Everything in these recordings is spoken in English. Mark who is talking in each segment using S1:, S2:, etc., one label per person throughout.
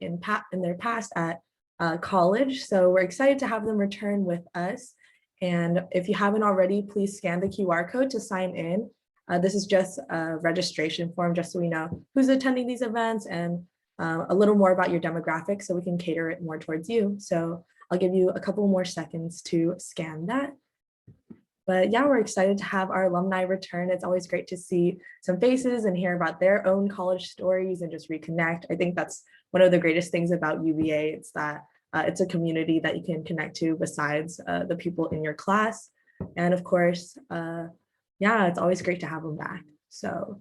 S1: in their past at college. So we're excited to have them return with us. And if you haven't already, please scan the QR code to sign in. This is just a registration form, just so we know who's attending these events and a little more about your demographics so we can cater it more towards you. So I'll give you a couple more seconds to scan that. But yeah, we're excited to have our alumni return. It's always great to see some faces and hear about their own college stories and just reconnect. I think that's one of the greatest things about UBA. It's that it's a community that you can connect to besides the people in your class. And of course, yeah, it's always great to have them back. So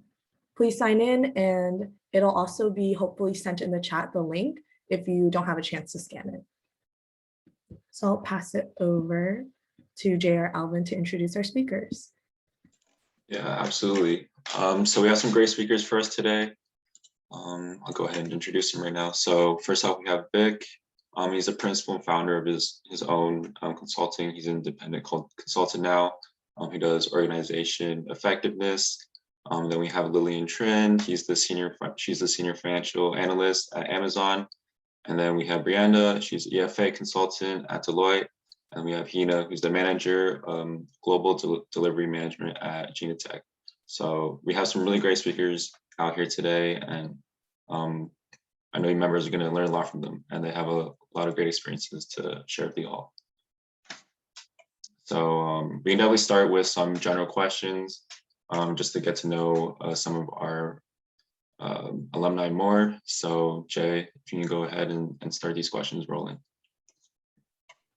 S1: please sign in, and it'll also be hopefully sent in the chat, the link, if you don't have a chance to scan it. So I'll pass it over to J.R. Alvin to introduce our speakers.
S2: Yeah, absolutely. So we have some great speakers for us today. I'll go ahead and introduce them right now. So first off, we have Vic. He's a principal and founder of his own consulting. He's an independent consultant now. He does organization effectiveness. Then we have Lillian Trin. She's the senior financial analyst at Amazon. And then we have Brianda. She's EFA consultant at Deloitte. And we have Hina, who's the manager, global delivery management at Genetech. So we have some really great speakers out here today, and I know you members are going to learn a lot from them, and they have a lot of great experiences to share with you all. So we can definitely start with some general questions, just to get to know some of our alumni more. So Jay, if you can go ahead and start these questions rolling.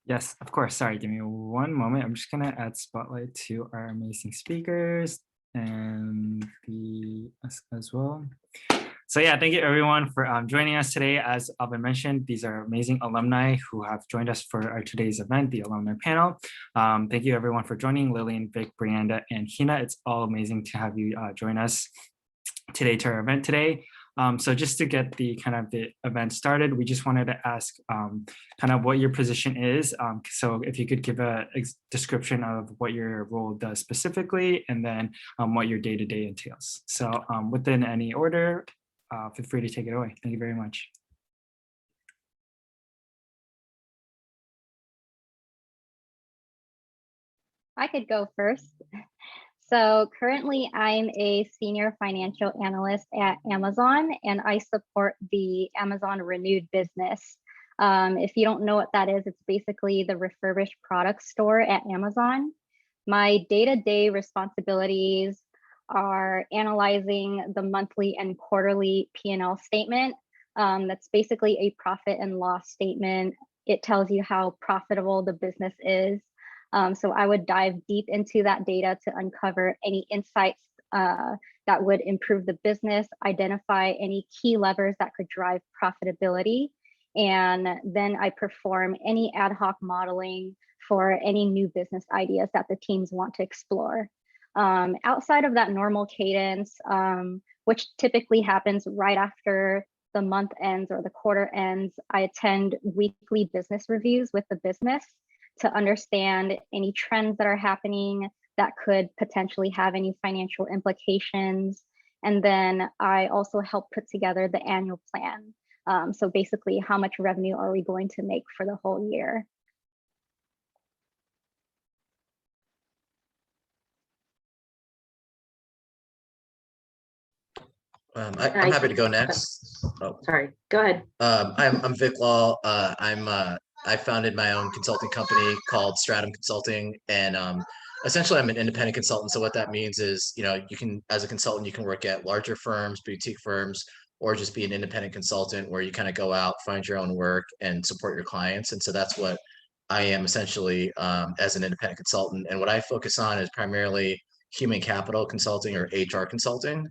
S3: Yes, of course. Sorry, give me one moment. I'm just going to add spotlight to our amazing speakers and as well. So yeah, thank you everyone for joining us today. As Alvin mentioned, these are amazing alumni who have joined us for our today's event, the alumni panel. Thank you everyone for joining, Lillian, Vic, Brianda, and Hina. It's all amazing to have you join us today to our event today. So just to get the event started, we just wanted to ask kind of what your position is. So if you could give a description of what your role does specifically, and then what your day-to-day entails. So within any order, feel free to take it away. Thank you very much.
S4: I could go first. So currently I'm a senior financial analyst at Amazon, and I support the Amazon Renewed business. If you don't know what that is, it's basically the refurbished product store at Amazon. My day-to-day responsibilities are analyzing the monthly and quarterly P&L statement. That's basically a profit and loss statement. It tells you how profitable the business is. So I would dive deep into that data to uncover any insights that would improve the business, identify any key levers that could drive profitability, and then I perform any ad hoc modeling for any new business ideas that the teams want to explore. Outside of that normal cadence, which typically happens right after the month ends or the quarter ends, I attend weekly business reviews with the business to understand any trends that are happening that could potentially have any financial implications. And then I also help put together the annual plan. So basically, how much revenue are we going to make for the whole year?
S5: I'm happy to go next.
S6: Oh, sorry, go ahead.
S5: I'm Vic Law. I founded my own consulting company called Stratum Consulting, and essentially I'm an independent consultant. So what that means is, you can, as a consultant, you can work at larger firms, boutique firms, or just be an independent consultant where you kind of go out, find your own work, and support your clients. And so that's what I am essentially as an independent consultant. And what I focus on is primarily human capital consulting or HR consulting.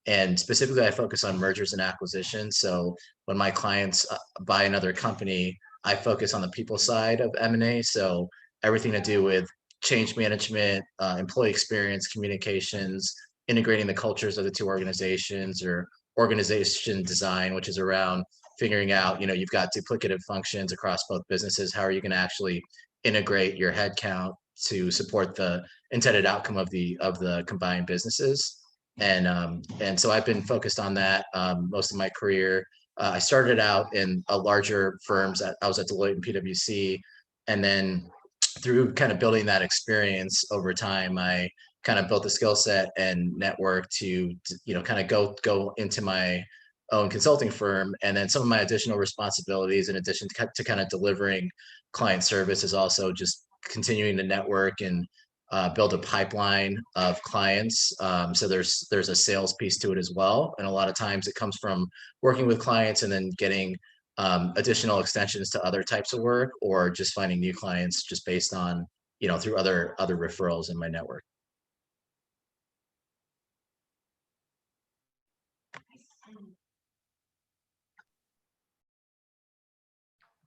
S5: And specifically, I focus on mergers and acquisitions. So when my clients buy another company, I focus on the people side of M&A. So everything to do with change management, employee experience, communications, integrating the cultures of the two organizations, or organization design, which is around figuring out, you've got duplicative functions across both businesses. How are you going to actually integrate your headcount to support the intended outcome of the combined businesses? And so I've been focused on that most of my career. I started out in a larger firms. I was at Deloitte and PwC, and then through kind of building that experience over time, I kind of built the skill set and network to kind of go into my own consulting firm. And then some of my additional responsibilities, in addition to kind of delivering client service, is also just continuing to network and build a pipeline of clients. So there's a sales piece to it as well. And a lot of times it comes from working with clients and then getting additional extensions to other types of work, or just finding new clients just based on, through other referrals in my network.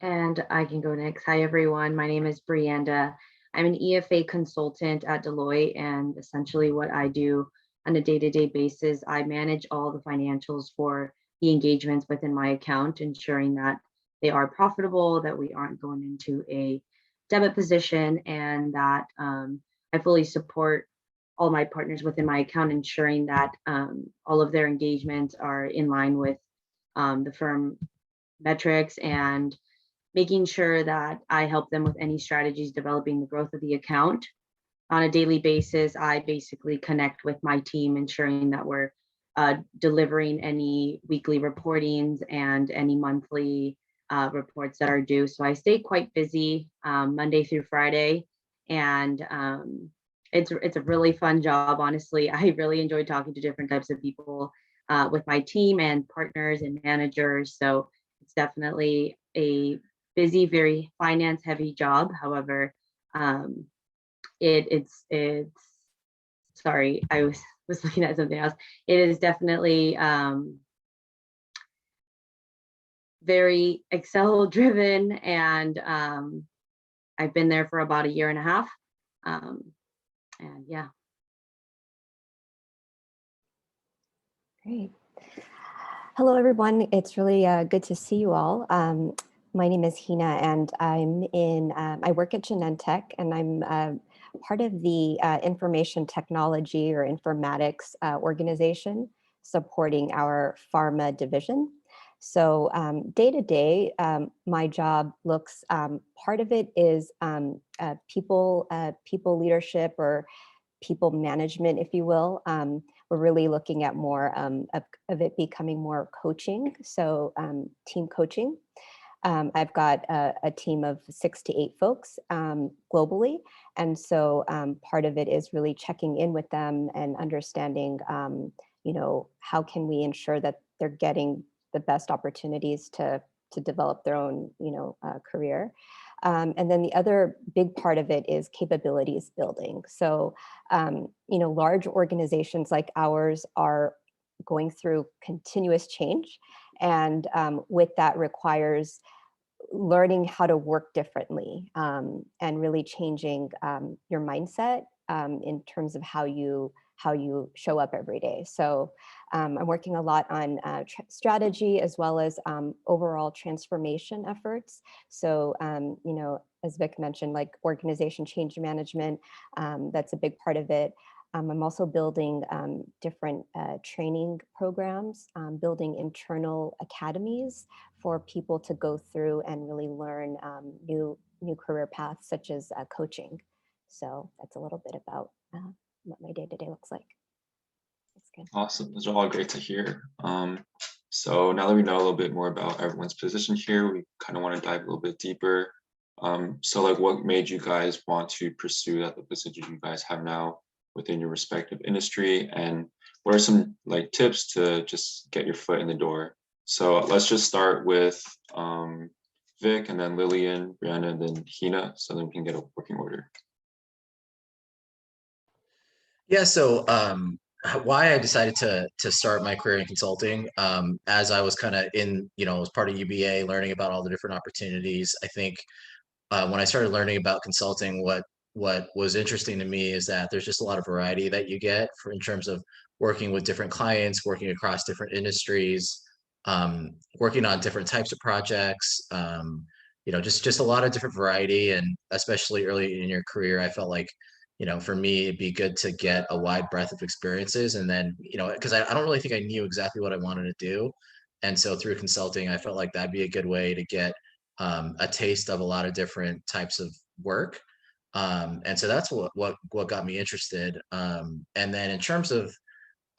S6: And I can go next. Hi, everyone. My name is Brianda. I'm an EFA consultant at Deloitte, and essentially what I do on a day-to-day basis, I manage all the financials for the engagements within my account, ensuring that they are profitable, that we aren't going into a debit position, and that I fully support all my partners within my account, ensuring that all of their engagements are in line with the firm metrics, and making sure that I help them with any strategies developing the growth of the account. On a daily basis, I basically connect with my team, ensuring that we're delivering any weekly reportings and any monthly reports that are due. So I stay quite busy Monday through Friday, and it's a really fun job. Honestly, I really enjoy talking to different types of people with my team and partners and managers. So it's definitely a busy, very finance heavy job. However, it's sorry, I was looking at something else. It is definitely very Excel driven, and I've been there for about 1.5 years. And yeah.
S7: Great. Hello, everyone. It's really good to see you all. My name is Hina, and I work at Genentech, and I'm part of the information technology or informatics organization supporting our pharma division. So day to day, my job looks, part of it is people leadership or people management, if you will. We're really looking at more of it becoming more coaching, so team coaching. I've got a team of 6 to 8 folks globally. And so part of it is really checking in with them and understanding, how can we ensure that they're getting the best opportunities to develop their own, career. And then the other big part of it is capabilities building. So, large organizations like ours are going through continuous change. And with that requires learning how to work differently and really changing your mindset in terms of how you show up every day. So I'm working a lot on strategy as well as overall transformation efforts. So, as Vic mentioned, like organization change management, that's a big part of it. I'm also building different training programs, building internal academies for people to go through and really learn new career paths, such as coaching. So that's a little bit about what my day-to-day looks like. That's good.
S2: Awesome. Those are all great to hear. So now that we know a little bit more about everyone's position here, we kind of want to dive a little bit deeper. So like, what made you guys want to pursue the position you guys have now within your respective industry, and what are some like tips to just get your foot in the door? So let's just start with Vic, and then Lillian, Brianna, and then Hina, so then we can get a working order.
S5: Yeah, so why I decided to start my career in consulting, as I was kind of in, as part of UBA, learning about all the different opportunities. I think when I started learning about consulting, what was interesting to me is that there's just a lot of variety that you get in terms of working with different clients, working across different industries, working on different types of projects, just a lot of different variety. And especially early in your career, I felt like, for me, it'd be good to get a wide breadth of experiences. And then, because I don't really think I knew exactly what I wanted to do. And so through consulting, I felt like that'd be a good way to get a taste of a lot of different types of work. And so that's what got me interested. And then in terms of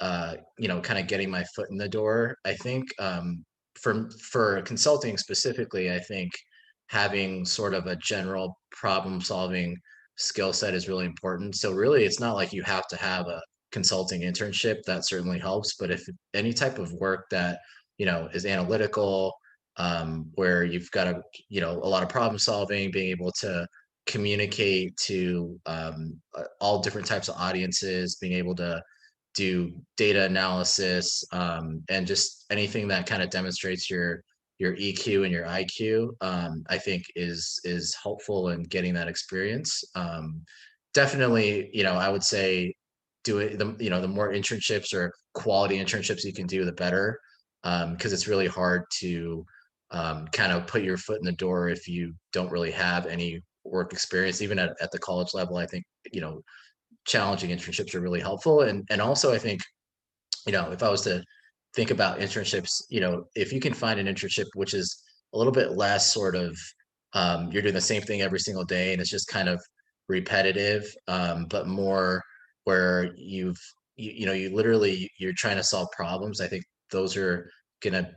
S5: kind of getting my foot in the door, I think for consulting specifically, I think having sort of a general problem solving skill set is really important. So really, it's not like you have to have a consulting internship. That certainly helps. But if any type of work that is analytical, where you've got a lot of problem solving, being able to communicate to all different types of audiences, being able to do data analysis, and just anything that kind of demonstrates your EQ and your IQ, I think is helpful in getting that experience. Definitely, I would say the more internships or quality internships you can do, the better, because it's really hard to kind of put your foot in the door if you don't really have any work experience, even at the college level. I think challenging internships are really helpful. And also I think, if I was to think about internships, if you can find an internship which is a little bit less sort of you're doing the same thing every single day and it's just kind of repetitive, but more where you literally you're trying to solve problems. I think those are gonna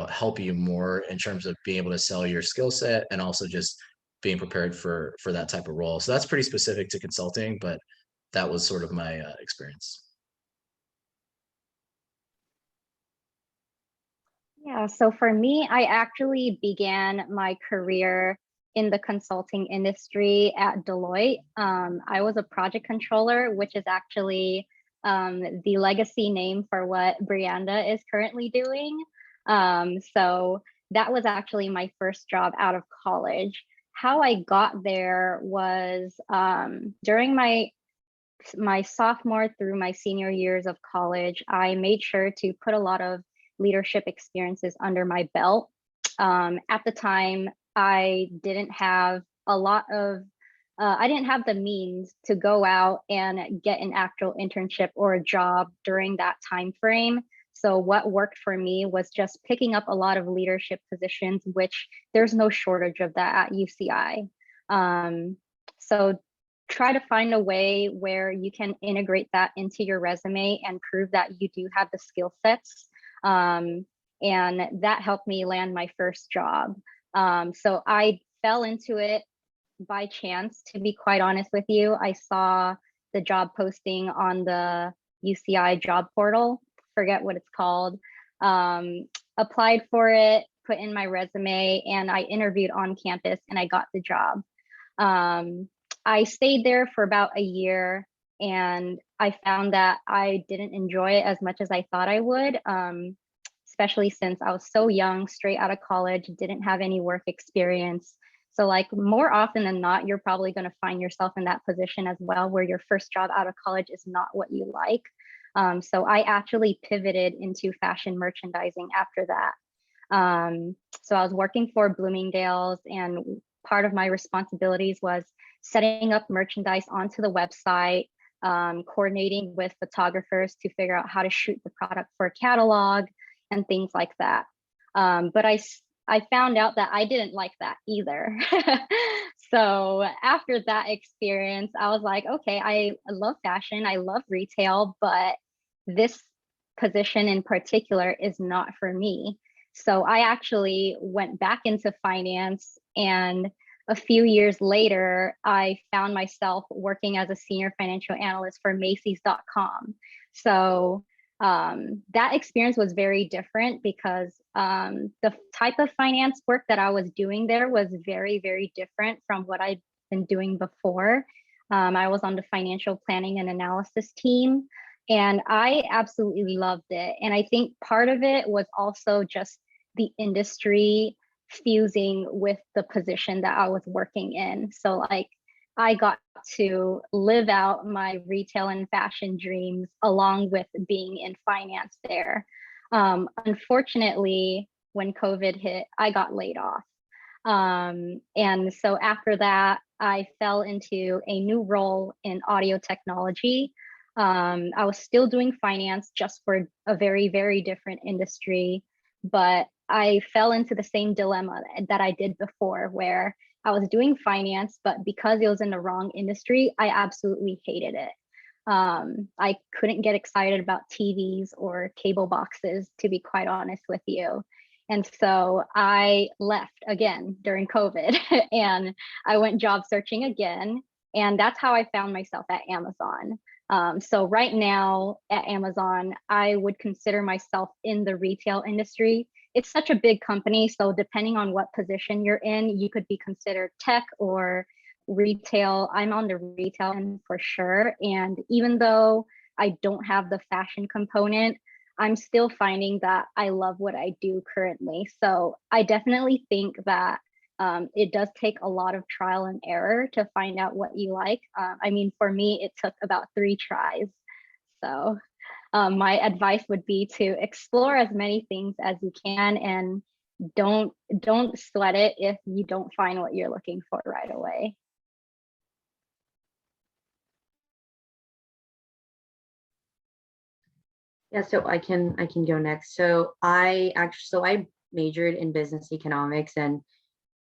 S5: help you more in terms of being able to sell your skill set and also just being prepared for that type of role. So that's pretty specific to consulting, but that was sort of my experience.
S4: Yeah, so for me, I actually began my career in the consulting industry at Deloitte. I was a project controller, which is actually the legacy name for what Brianda is currently doing. So that was actually my first job out of college. How I got there was during my sophomore through my senior years of college, I made sure to put a lot of leadership experiences under my belt. At the time, I didn't have I didn't have the means to go out and get an actual internship or a job during that time frame. So what worked for me was just picking up a lot of leadership positions, which there's no shortage of that at UCI. So try to find a way where you can integrate that into your resume and prove that you do have the skill sets. And that helped me land my first job. So I fell into it by chance, to be quite honest with you. I saw the job posting on the UCI job portal, forget what it's called, applied for it, put in my resume, and I interviewed on campus and I got the job. I stayed there for about a year and I found that I didn't enjoy it as much as I thought I would, especially since I was so young, straight out of college, didn't have any work experience. So like more often than not, you're probably going to find yourself in that position as well, where your first job out of college is not what you like. So I actually pivoted into fashion merchandising after that. So I was working for Bloomingdale's, and part of my responsibilities was setting up merchandise onto the website, coordinating with photographers to figure out how to shoot the product for a catalog and things like that. But I found out that I didn't like that either. So after that experience, I was like, okay, I love fashion, I love retail, but this position in particular is not for me. So I actually went back into finance, and a few years later, I found myself working as a senior financial analyst for Macy's.com. So that experience was very different because the type of finance work that I was doing there was very, very different from what I'd been doing before. I was on the financial planning and analysis team, and I absolutely loved it. And I think part of it was also just the industry fusing with the position that I was working in. So like I got to live out my retail and fashion dreams along with being in finance there. Unfortunately, when COVID hit, I got laid off. And so after that, I fell into a new role in audio technology. I was still doing finance, just for a very, very different industry. but I fell into the same dilemma that I did before, where I was doing finance, but because it was in the wrong industry, I absolutely hated it. I couldn't get excited about TVs or cable boxes, to be quite honest with you. And so I left again during COVID and I went job searching again. And that's how I found myself at Amazon. So right now at Amazon, I would consider myself in the retail industry. It's such a big company. So depending on what position you're in, you could be considered tech or retail. I'm on the retail end for sure. And even though I don't have the fashion component, I'm still finding that I love what I do currently. So I definitely think that it does take a lot of trial and error to find out what you like. I mean, for me, it took about 3 tries. So my advice would be to explore as many things as you can, and don't sweat it if you don't find what you're looking for right away.
S6: Yeah, so I can go next. So I majored in business economics, and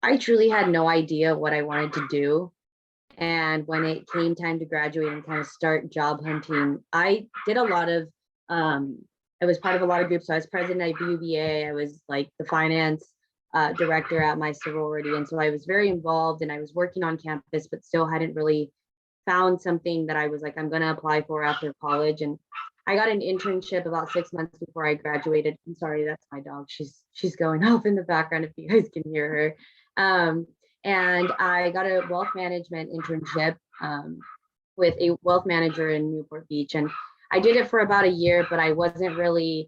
S6: I truly had no idea what I wanted to do. And when it came time to graduate and kind of start job hunting, I did a lot of I was part of a lot of groups. So I was president of UBA. I was like the finance director at my sorority. And so I was very involved and I was working on campus, but still hadn't really found something that I was like, I'm going to apply for after college. And I got an internship about 6 months before I graduated. I'm sorry, that's my dog. She's going off in the background if you guys can hear her. And I got a wealth management internship with a wealth manager in Newport Beach. And I did it for about a year, but I wasn't really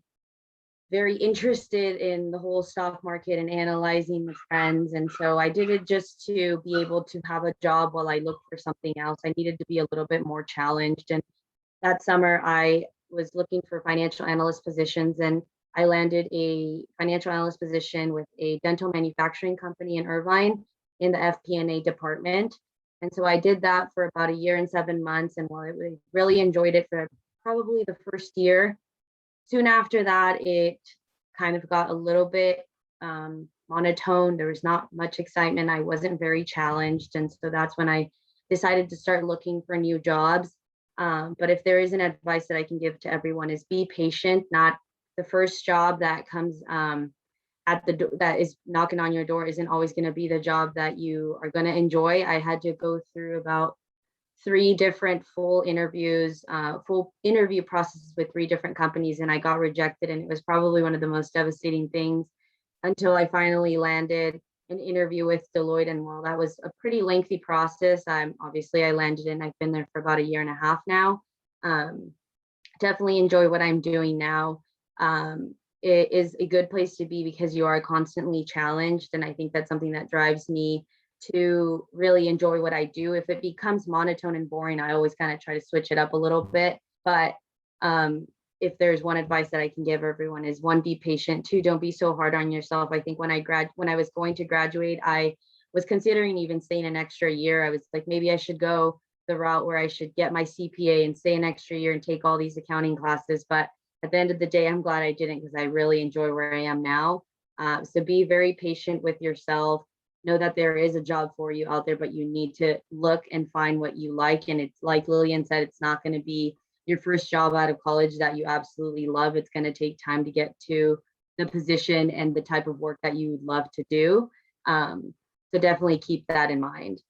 S6: very interested in the whole stock market and analyzing the trends. And so I did it just to be able to have a job while I looked for something else. I needed to be a little bit more challenged. And that summer I was looking for financial analyst positions, and I landed a financial analyst position with a dental manufacturing company in Irvine in the FP&A department. And so I did that for about a year and 7 months. And while I really enjoyed it for probably the first year, soon after that, it kind of got a little bit monotone. There was not much excitement. I wasn't very challenged. And so that's when I decided to start looking for new jobs. But if there is an advice that I can give to everyone is be patient. Not the first job that comes at the door that is knocking on your door isn't always going to be the job that you are going to enjoy. I had to go through about 3 different full interview processes with 3 different companies, and I got rejected. And it was probably one of the most devastating things until I finally landed an interview with Deloitte. And while that was a pretty lengthy process, I landed and I've been there for about a year and a half now. Definitely enjoy what I'm doing now. It is a good place to be because you are constantly challenged. And I think that's something that drives me to really enjoy what I do. If it becomes monotone and boring, I always kind of try to switch it up a little bit. But if there's one advice that I can give everyone is 1, be patient. 2, don't be so hard on yourself. I think when I was going to graduate, I was considering even staying an extra year. I was like, maybe I should go the route where I should get my CPA and stay an extra year and take all these accounting classes. But at the end of the day, I'm glad I didn't, because I really enjoy where I am now. So be very patient with yourself. Know that there is a job for you out there, but you need to look and find what you like. And it's like Lillian said, it's not going to be your first job out of college that you absolutely love. It's going to take time to get to the position and the type of work that you would love to do. So definitely keep that in mind.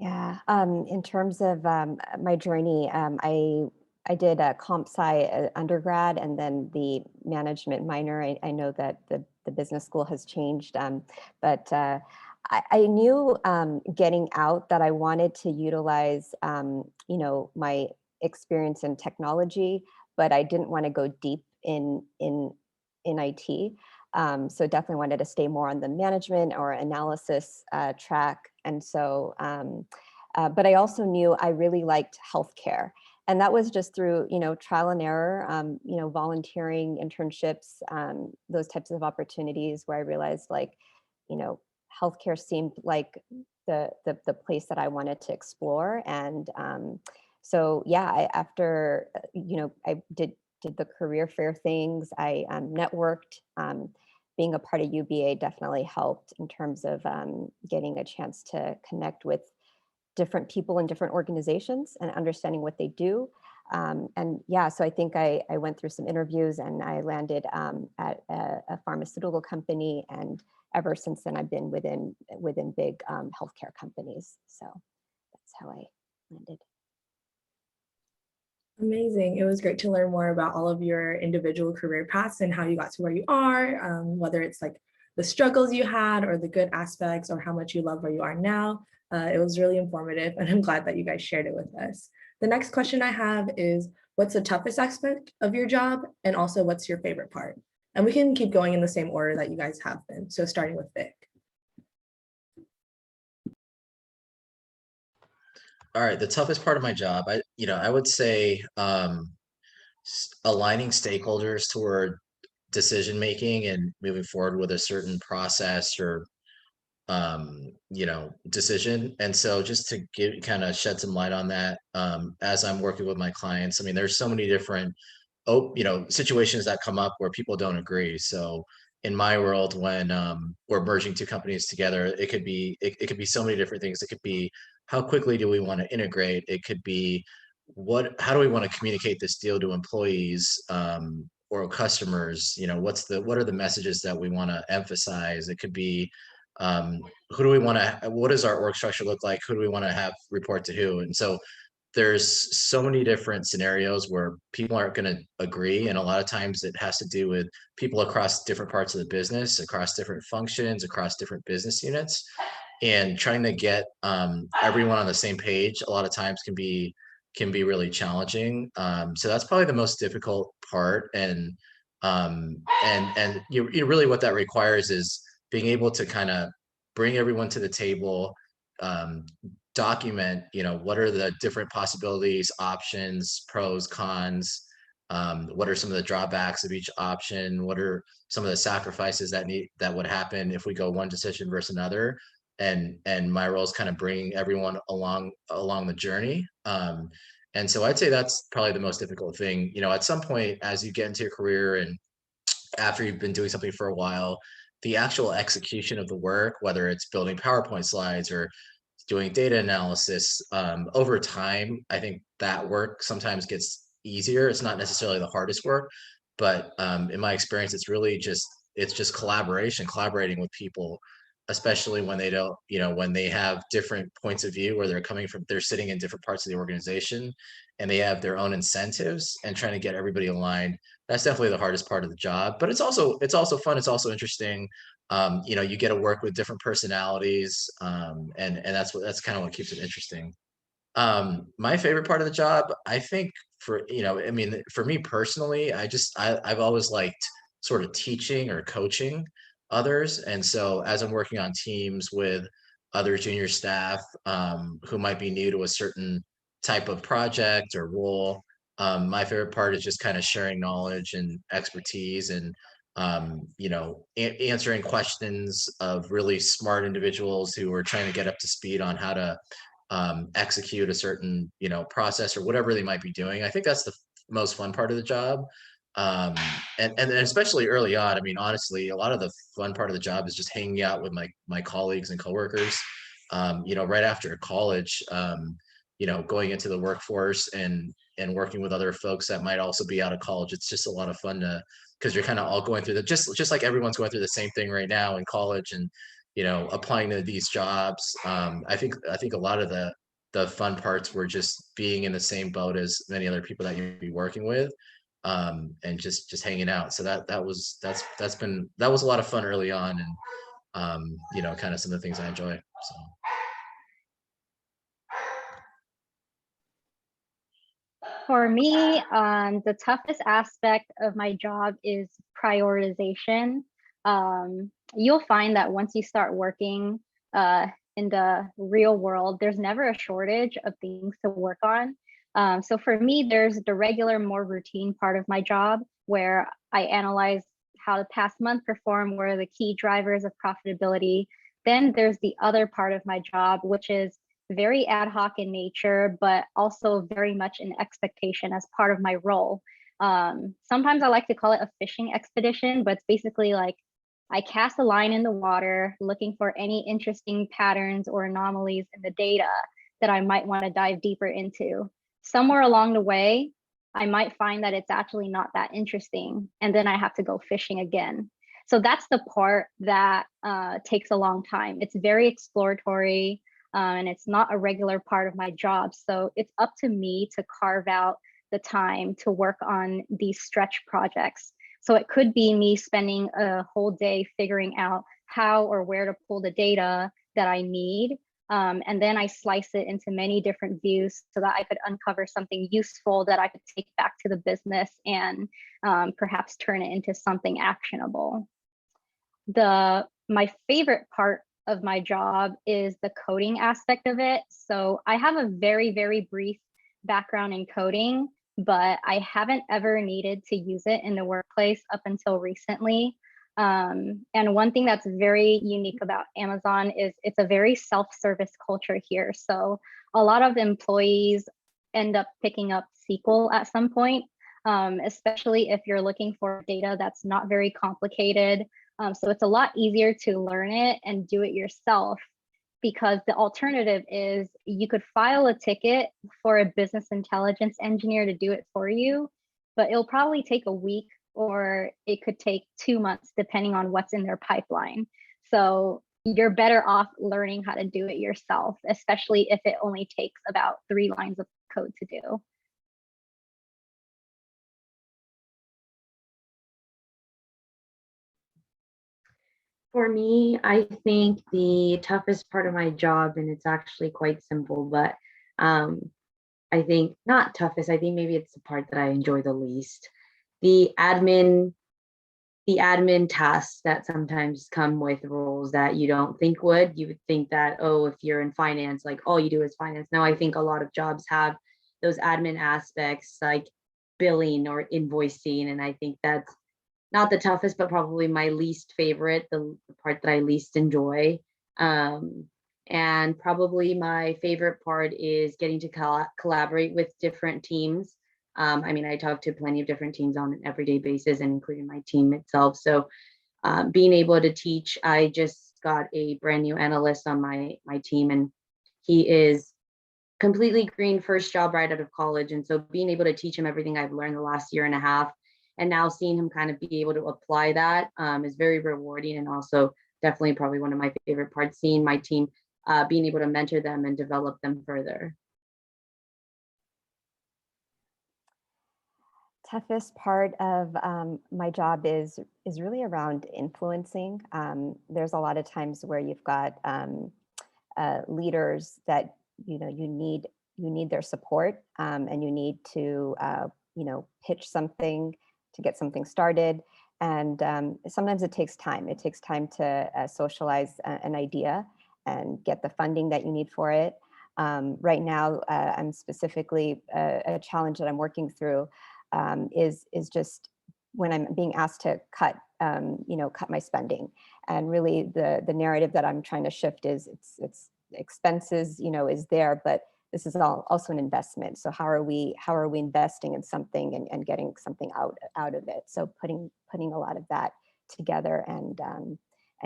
S7: Yeah, in terms of my journey, I did a comp sci undergrad and then the management minor. I know that the business school has changed, but I knew getting out that I wanted to utilize, my experience in technology, but I didn't want to go deep in IT. So definitely wanted to stay more on the management or analysis track. And so, but I also knew I really liked healthcare. And that was just through, trial and error, volunteering, internships, those types of opportunities where I realized healthcare seemed like the place that I wanted to explore. And so, yeah, after, I did did the career fair things. I networked. Being a part of UBA definitely helped in terms of getting a chance to connect with different people in different organizations and understanding what they do. And yeah, so I think I went through some interviews and I landed at a pharmaceutical company, and ever since then I've been within big healthcare companies. So that's how I landed.
S1: Amazing. It was great to learn more about all of your individual career paths and how you got to where you are, whether it's like the struggles you had or the good aspects or how much you love where you are now. It was really informative, and I'm glad that you guys shared it with us. The next question I have is, what's the toughest aspect of your job? And also, what's your favorite part? And we can keep going in the same order that you guys have been. So starting with Vic.
S5: All right, the toughest part of my job, I would say aligning stakeholders toward decision making and moving forward with a certain process or decision. And so just to kind of shed some light on that, as I'm working with my clients, I mean, there's so many different situations that come up where people don't agree. So in my world, when we're merging two companies together, it could be so many different things. It could be, how quickly do we want to integrate? It could be, how do we want to communicate this deal to employees or customers? What are the messages that we want to emphasize? It could be, what does our org structure look like? Who do we want to have report to who? And so there's so many different scenarios where people aren't going to agree. And a lot of times it has to do with people across different parts of the business, across different functions, across different business units. And trying to get everyone on the same page a lot of times can be really challenging. So that's probably the most difficult part. And you really, what that requires is being able to kind of bring everyone to the table, document, what are the different possibilities, options, pros, cons, what are some of the drawbacks of each option, what are some of the sacrifices that would happen if we go one decision versus another. And my role is kind of bringing everyone along the journey. And so I'd say that's probably the most difficult thing. At some point, as you get into your career and after you've been doing something for a while, the actual execution of the work, whether it's building PowerPoint slides or doing data analysis, over time, I think that work sometimes gets easier. It's not necessarily the hardest work, but in my experience, it's really just collaborating with people, especially when they don't, when they have different points of view, where they're sitting in different parts of the organization and they have their own incentives, and trying to get everybody aligned. That's definitely the hardest part of the job, but it's also fun. It's also interesting. You get to work with different personalities, and that's kind of what keeps it interesting. My favorite part of the job, I think, for me personally, I've always liked sort of teaching or coaching others. And so as I'm working on teams with other junior staff who might be new to a certain type of project or role, my favorite part is just kind of sharing knowledge and expertise, and answering questions of really smart individuals who are trying to get up to speed on how to execute a certain process or whatever they might be doing. I think that's the most fun part of the job. And especially early on, I mean, honestly, a lot of the fun part of the job is just hanging out with my colleagues and coworkers. Right after college, going into the workforce and working with other folks that might also be out of college. It's just a lot of fun because you're kind of all going through just like everyone's going through the same thing right now in college, and applying to these jobs. I think a lot of the fun parts were just being in the same boat as many other people that you'd be working with, and just hanging out. So that was a lot of fun early on, and kind of some of the things I enjoy. So.
S4: For me, the toughest aspect of my job is prioritization. You'll find that once you start working in the real world, there's never a shortage of things to work on. So for me, there's the regular, more routine part of my job where I analyze how the past month performed, what are the key drivers of profitability. Then there's the other part of my job, which is very ad hoc in nature, but also very much an expectation as part of my role. Sometimes I like to call it a fishing expedition, but it's basically like I cast a line in the water looking for any interesting patterns or anomalies in the data that I might want to dive deeper into. Somewhere along the way, I might find that it's actually not that interesting, and then I have to go fishing again. So that's the part that takes a long time. It's very exploratory, and it's not a regular part of my job. So it's up to me to carve out the time to work on these stretch projects. So it could be me spending a whole day figuring out how or where to pull the data that I need. And then I slice it into many different views so that I could uncover something useful that I could take back to the business and perhaps turn it into something actionable. My favorite part of my job is the coding aspect of it. So I have a very, very brief background in coding, but I haven't ever needed to use it in the workplace up until recently. And one thing that's very unique about Amazon is it's a very self-service culture here. So a lot of employees end up picking up SQL at some point, especially if you're looking for data that's not very complicated. So it's a lot easier to learn it and do it yourself, because the alternative is you could file a ticket for a business intelligence engineer to do it for you, but it'll probably take a week or it could take 2 months depending on what's in their pipeline. So you're better off learning how to do it yourself, especially if it only takes about 3 lines of code to do.
S6: For me, I think the toughest part of my job, and it's actually quite simple, but I think not toughest, I think maybe it's the part that I enjoy the least. The admin tasks that sometimes come with roles that you don't think would. You would think that, oh, if you're in finance, like all you do is finance. Now, I think a lot of jobs have those admin aspects like billing or invoicing, and I think that's not the toughest, but probably my least favorite, the part that I least enjoy. And probably my favorite part is getting to collaborate with different teams. I mean, I talk to plenty of different teams on an everyday basis, and including my team itself. So being able to teach, I just got a brand new analyst on my team, and he is completely green, first job right out of college. And so being able to teach him everything I've learned the last year and a half, and now seeing him kind of be able to apply that is very rewarding, and also definitely probably one of my favorite parts, seeing my team being able to mentor them and develop them further.
S7: Toughest part of my job is really around influencing. There's a lot of times where you've got leaders that you need their support, and you need to pitch something to get something started. And sometimes it takes time. It takes time to socialize an idea and get the funding that you need for it. Right now, I'm specifically a challenge that I'm working through is just when I'm being asked to cut my spending. And really the narrative that I'm trying to shift is it's expenses, is there, but this is also an investment. So how are we investing in something and getting something out of it? So putting a lot of that together and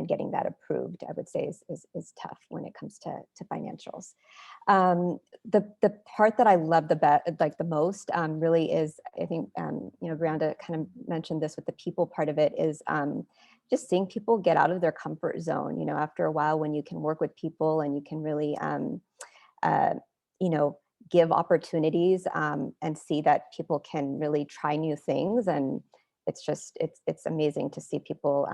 S7: getting that approved, I would say is tough when it comes to financials. The part that I love the most really is, I think, Brianda kind of mentioned this with the people part of it, is just seeing people get out of their comfort zone. After a while, when you can work with people and you can really give opportunities and see that people can really try new things, and it's amazing to see people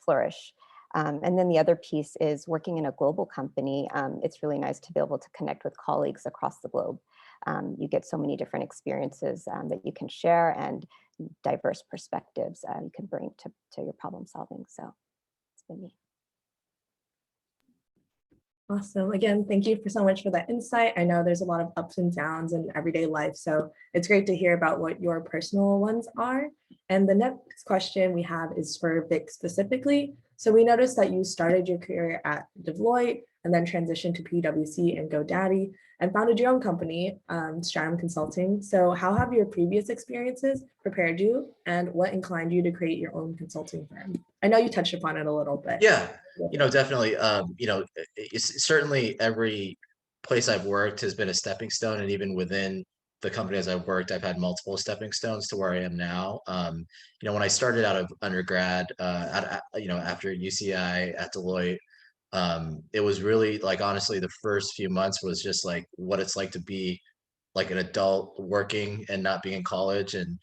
S7: flourish. And then the other piece is working in a global company. It's really nice to be able to connect with colleagues across the globe. You get so many different experiences that you can share, and diverse perspectives you can bring to your problem solving. So it's been neat.
S1: Awesome. Again, thank you so much for that insight. I know there's a lot of ups and downs in everyday life, so it's great to hear about what your personal ones are. And the next question we have is for Vic specifically. So we noticed that you started your career at Deloitte and then transitioned to PwC and GoDaddy and founded your own company, Stratum Consulting. So how have your previous experiences prepared you, and what inclined you to create your own consulting firm? I know you touched upon it a little bit.
S5: Yeah, definitely. It's certainly every place I've worked has been a stepping stone, and even within the companies I've worked, I've had multiple stepping stones to where I am now. When I started out of undergrad, after UCI at Deloitte, it was really like, honestly, the first few months was just like what it's like to be like an adult working and not being in college, and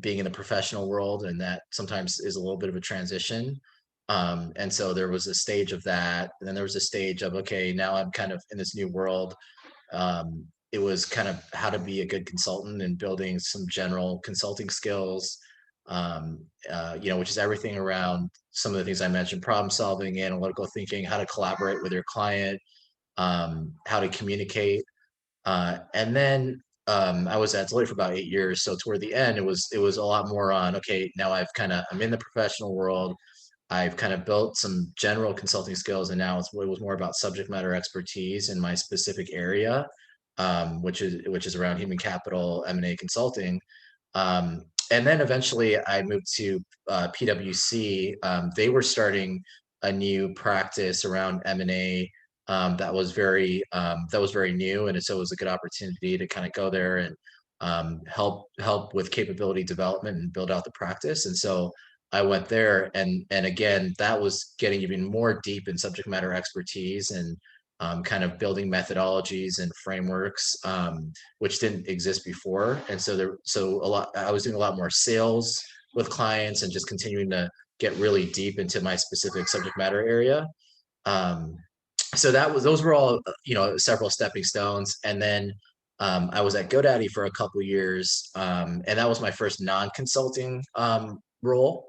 S5: being in the professional world, and that sometimes is a little bit of a transition. And so there was a stage of that, and then there was a stage of, okay, now I'm kind of in this new world. It was kind of how to be a good consultant and building some general consulting skills, which is everything around some of the things I mentioned: problem solving, analytical thinking, how to collaborate with your client, how to communicate. And then I was at Deloitte for about 8 years. So toward the end, it was a lot more on, okay, now I'm in the professional world. I've kind of built some general consulting skills, and now it was more about subject matter expertise in my specific area, which is around human capital, M&A consulting. And then eventually I moved to PwC. They were starting a new practice around M&A that was very new, and so it was a good opportunity to kind of go there and help with capability development and build out the practice. And so I went there, and again, that was getting even more deep in subject matter expertise and kind of building methodologies and frameworks, which didn't exist before. And so I was doing a lot more sales with clients and just continuing to get really deep into my specific subject matter area. So those were all several stepping stones. And then I was at GoDaddy for a couple of years, and that was my first non-consulting role.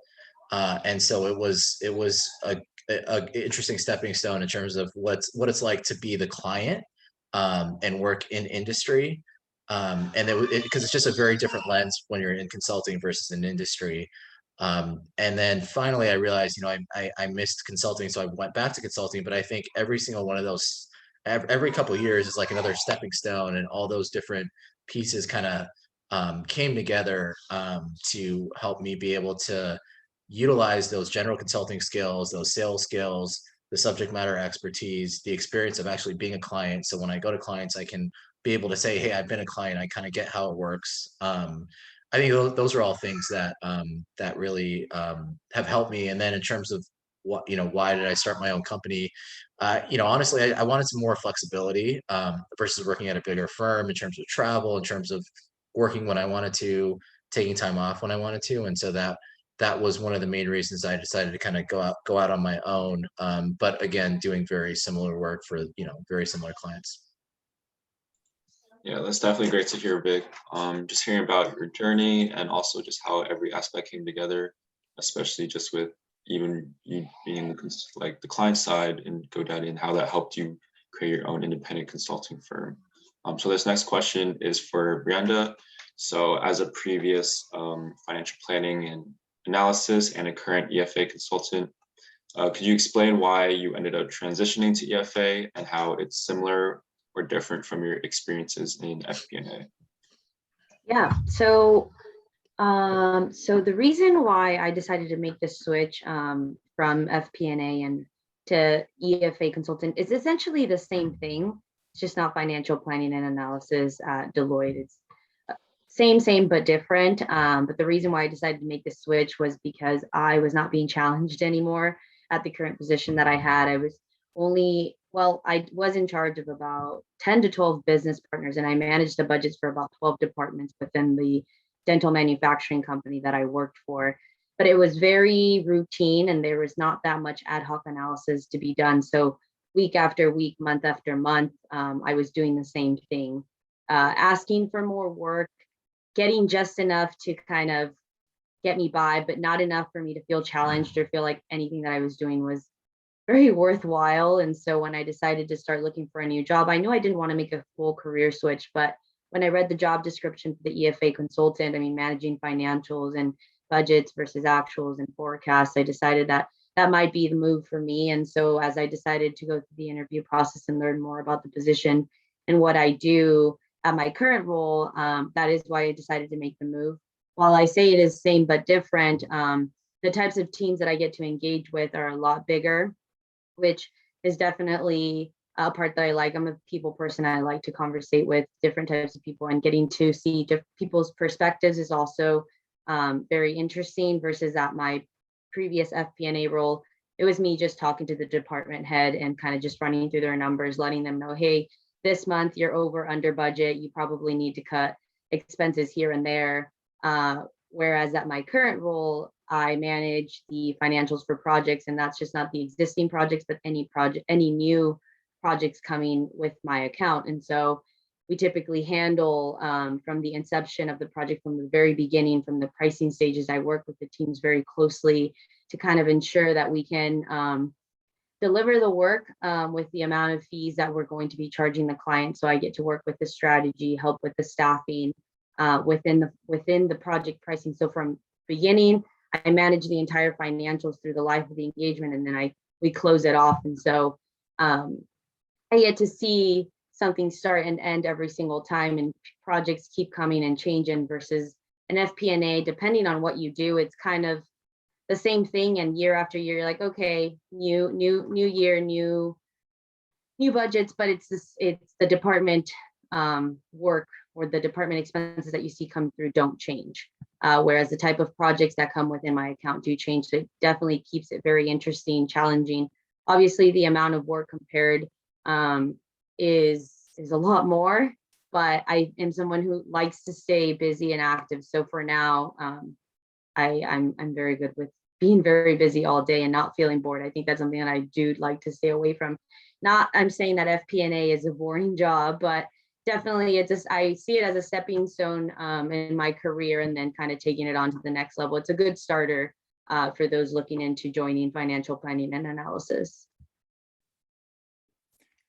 S5: And so it was a interesting stepping stone in terms of what it's like to be the client and work in industry. And because it's just a very different lens when you're in consulting versus in industry. And then finally I realized, I missed consulting, so I went back to consulting. But I think every single one of those, every couple of years is like another stepping stone, and all those different pieces kind of came together to help me be able to utilize those general consulting skills, those sales skills, the subject matter expertise, the experience of actually being a client. So when I go to clients, I can be able to say, hey, I've been a client, I kind of get how it works. I think those are all things that that really have helped me. And then in terms of why did I start my own company? Honestly, I wanted some more flexibility versus working at a bigger firm in terms of travel, in terms of working when I wanted to, taking time off when I wanted to. And so that was one of the main reasons I decided to kind of go out on my own. But again, doing very similar work for very similar clients.
S2: Yeah, that's definitely great to hear, Vic. Just hearing about your journey and also just how every aspect came together, especially just with even you being the client side in GoDaddy, and how that helped you create your own independent consulting firm. So this next question is for Brianda. So as a previous financial planning and analysis and a current EFA consultant, could you explain why you ended up transitioning to EFA and how it's similar or different from your experiences in FP&A?
S6: Yeah, so the reason why I decided to make the switch from FP&A and to EFA consultant is essentially the same thing. It's just not financial planning and analysis at Deloitte. It's same but different. But the reason why I decided to make the switch was because I was not being challenged anymore at the current position that I had. I was in charge of about 10 to 12 business partners, and I managed the budgets for about 12 departments within the dental manufacturing company that I worked for. But it was very routine, and there was not that much ad hoc analysis to be done. So week after week, month after month, I was doing the same thing, asking for more work, getting just enough to kind of get me by, but not enough for me to feel challenged or feel like anything that I was doing was very worthwhile. And so when I decided to start looking for a new job, I knew I didn't want to make a full career switch. But when I read the job description for the EFA consultant, managing financials and budgets versus actuals and forecasts, I decided that that might be the move for me. And so as I decided to go through the interview process and learn more about the position and what I do at my current role, that is why I decided to make the move. While I say it is same but different, the types of teams that I get to engage with are a lot bigger, which is definitely a part that I like. I'm a people person. I like to conversate with different types of people, and getting to see different people's perspectives is also very interesting versus at my previous FP&A role. It was me just talking to the department head and kind of just running through their numbers, letting them know, hey, this month you're over under budget. You probably need to cut expenses here and there. Whereas at my current role, I manage the financials for projects, and that's just not the existing projects, but any project, any new projects coming with my account. And so we typically handle from the inception of the project, from the very beginning, from the pricing stages. I work with the teams very closely to kind of ensure that we can deliver the work with the amount of fees that we're going to be charging the client. So I get to work with the strategy, help with the staffing within the project pricing. So from beginning, I manage the entire financials through the life of the engagement, and then we close it off. And so I get to see something start and end every single time, and projects keep coming and changing versus an FP&A. Depending on what you do, it's kind of the same thing, and year after year, you're like, okay, new year, new budgets, but it's the department work or the department expenses that you see come through don't change. Whereas the type of projects that come within my account do change. So it definitely keeps it very interesting, challenging. Obviously, the amount of work compared is a lot more, but I am someone who likes to stay busy and active. So for now, I'm very good with being very busy all day and not feeling bored. I think that's something that I do like to stay away from. Not, I'm saying that FP&A is a boring job, but definitely I see it as a stepping stone in my career, and then kind of taking it on to the next level. It's a good starter for those looking into joining financial planning and analysis.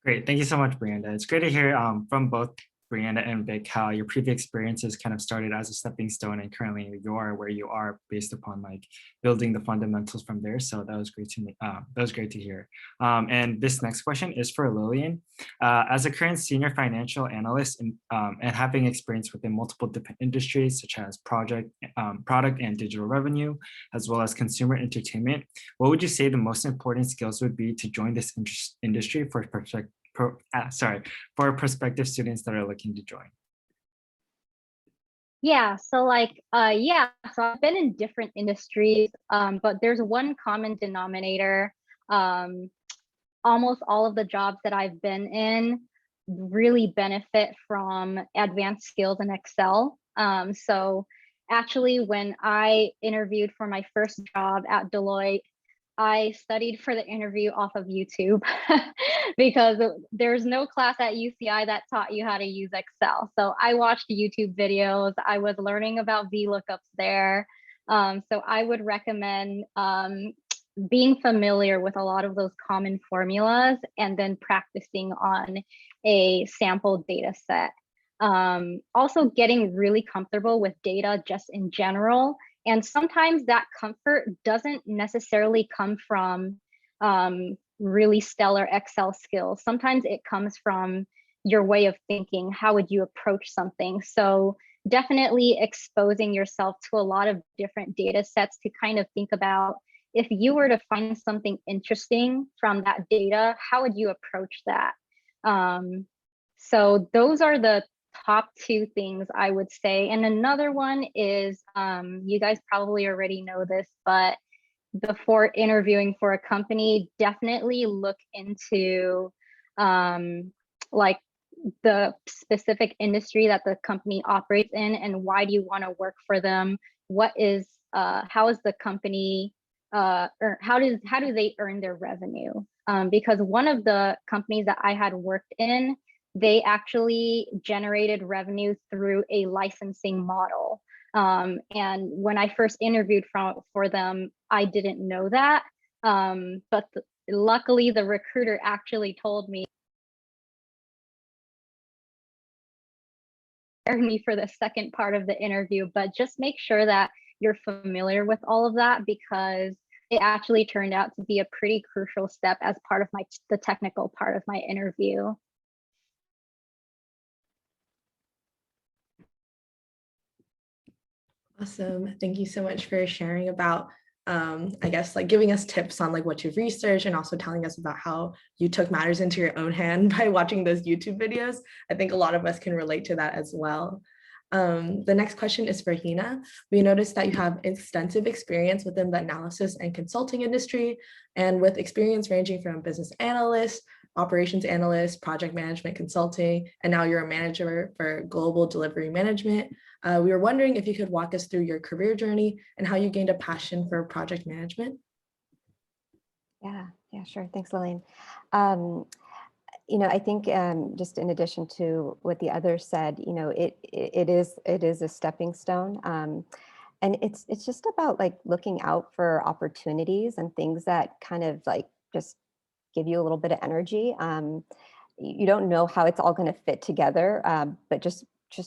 S3: Great. Thank you so much, Brianda. It's great to hear from both Brianda and Vic how your previous experiences kind of started as a stepping stone, and currently you are where you are based upon like building the fundamentals from there. So that was great to me. That was great to hear. And this next question is for Lillian. As a current senior financial analyst and having experience within multiple different industries such as product and digital revenue, as well as consumer entertainment, what would you say the most important skills would be to join this industry for prospective students that are looking to join?
S4: Yeah, so so I've been in different industries, but there's one common denominator. Almost all of the jobs that I've been in really benefit from advanced skills in Excel. So actually, when I interviewed for my first job at Deloitte, I studied for the interview off of YouTube because there's no class at UCI that taught you how to use Excel. So I watched YouTube videos. I was learning about VLOOKUPs there. So I would recommend being familiar with a lot of those common formulas and then practicing on a sample data set. Also getting really comfortable with data just in general. And sometimes that comfort doesn't necessarily come from really stellar Excel skills. Sometimes it comes from your way of thinking. How would you approach something? So definitely exposing yourself to a lot of different data sets to kind of think about, if you were to find something interesting from that data, how would you approach that? So those are the top two things I would say. And another one is, you guys probably already know this, but before interviewing for a company, definitely look into like the specific industry that the company operates in, and why do you want to work for them? What is, how is the company, or how do they earn their revenue? Because one of the companies that I had worked in, they actually generated revenue through a licensing model. And when I first interviewed for them, I didn't know that. But luckily, the recruiter actually told me for the second part of the interview, but just make sure that you're familiar with all of that, because it actually turned out to be a pretty crucial step as part of the technical part of my interview.
S1: Awesome. Thank you so much for sharing about, I guess, like giving us tips on like what you've researched and also telling us about how you took matters into your own hand by watching those YouTube videos. I think a lot of us can relate to that as well. The next question is for Hina. We noticed that you have extensive experience within the analysis and consulting industry, and with experience ranging from business analyst, operations analyst, project management consulting, and now you're a manager for global delivery management. We were wondering if you could walk us through your career journey and how you gained a passion for project management.
S7: Yeah, sure. Thanks, Lillian. I think just in addition to what the others said, it is a stepping stone. And it's just about like looking out for opportunities and things that kind of like just give you a little bit of energy. You don't know how it's all going to fit together, but just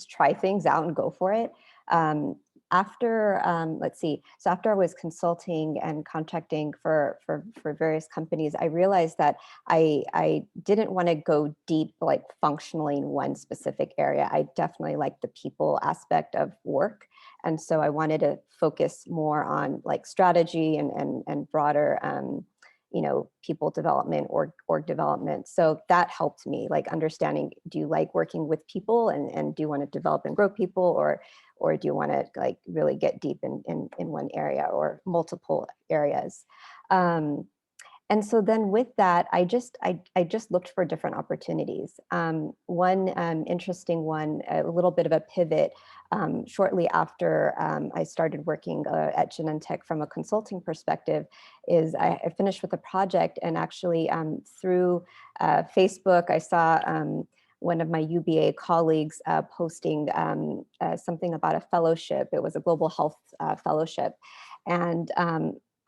S7: try things out and go for it. After I was consulting and contracting for various companies, I realized that I didn't want to go deep, like functionally in one specific area. I definitely like the people aspect of work. And so I wanted to focus more on like strategy and broader, people development, org development. So that helped me like understanding, do you like working with people and do you want to develop and grow people, or do you want to like really get deep in one area or multiple areas? And so then with that, I just looked for different opportunities. One interesting one, a little bit of a pivot, shortly after I started working at Genentech from a consulting perspective, is I finished with a project, and actually through Facebook, I saw one of my UBA colleagues posting something about a fellowship. It was a global health fellowship. And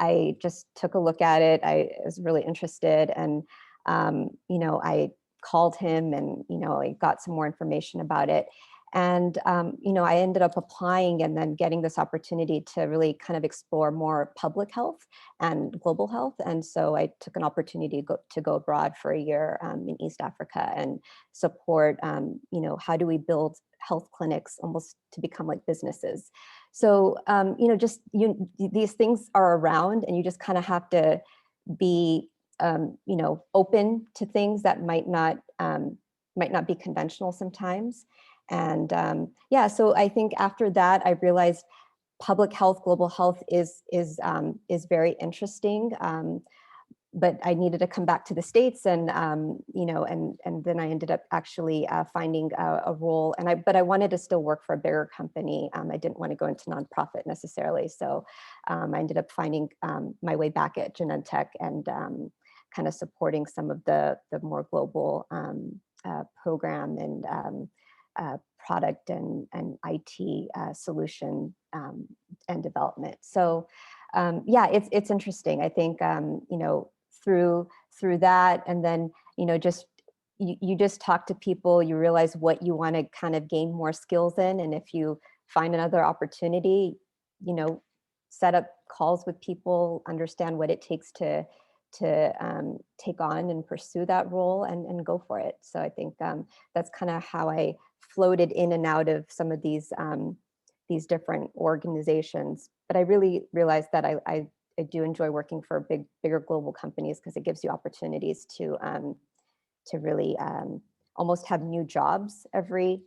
S7: I just took a look at it. I was really interested, and I called him, and I got some more information about it. And I ended up applying and then getting this opportunity to really kind of explore more public health and global health. And so I took an opportunity to go abroad for a year in East Africa and support, how do we build health clinics almost to become like businesses. So, these things are around, and you just kind of have to be, open to things that might not be conventional sometimes. And so I think after that, I realized public health, global health is very interesting. But I needed to come back to the States, and and then I ended up actually finding a role, but I wanted to still work for a bigger company. I didn't want to go into nonprofit necessarily, so I ended up finding my way back at Genentech and kind of supporting some of the more global program and product and IT solution and development. So it's interesting. I think through that, and then you just talk to people, you realize what you want to kind of gain more skills in, and if you find another opportunity, set up calls with people, understand what it takes to take on and pursue that role and go for it. So I think that's kind of how I floated in and out of some of these different organizations. But I really realized that I do enjoy working for bigger global companies, because it gives you opportunities to really almost have new jobs every